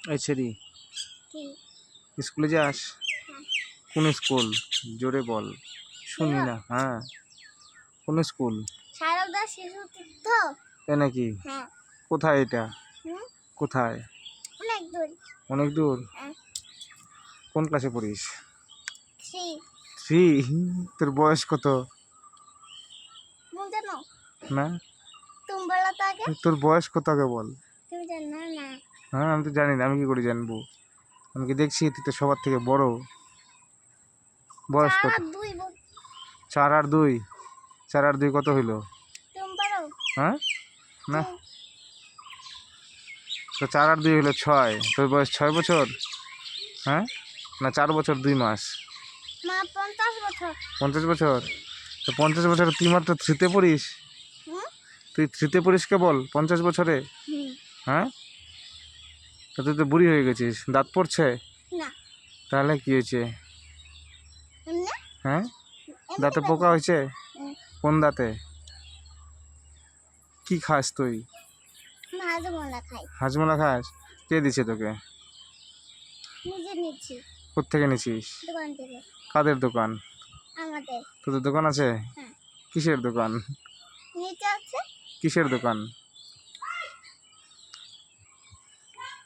এই ছেড়ি কি? স্কুলে যাস? হ্যাঁ। কোন স্কুল? জোরে বল, শুনি না। হ্যাঁ, কোন স্কুল? সারদা শিশু তীর্থ। তাই নাকি? হ্যাঁ। কোথায় এটা? হুম, কোথায়? অনেক দূর। অনেক দূর। হ্যাঁ। কোন ক্লাসে পড়িস? 3। 3? তোর বয়স কত? তুমি জানো? না, তুমি বলো তো আগে। তোর বয়স কত আগে বল। তুমি জানো না? হ্যাঁ, আমি তো জানি না, আমি কি করে জানবো? আমি কি দেখছি তুই তো সবার থেকে বড়। বয়স 4 কত? আর 2 বল। 4 আর 2? 4 আর 2 কত হইলো? তুমি পারো? হ্যাঁ, না, তুমি। তো 4 আর 2 হলো 6। তোর বয়স 6 বছর? হ্যাঁ, না 4 বছর 2 মাস? মা 50 বছর। 50 বছর? তো 50 বছরে তুই মাত্র 3-তে পড়িস? হুম, তুই 3-তে পড়িস কেবল 50 বছরে? হুম। হ্যাঁ, তো তুই তো বুড়ি হয়ে গেছিস, দাঁত পড়ছে? না, তাহলে কি হয়েছে? এমনি হ্যাঁ, এমনি দাঁতে পোকা বেঁচে। হয়েছে? হুম, কোন দাঁতে? কি খাস তুই? হাজমোলা খাই। হাজমোলা খাস? কে দিছে তোকে? নিজে নিচ্ছি কোত্থেকে নিছিস? দোকান থেকে। কাদের দোকান? আমাদের। তোদের দোকান আছে? হ্যাঁ। কিসের দোকান? নিচে আছে। কিসের দোকান?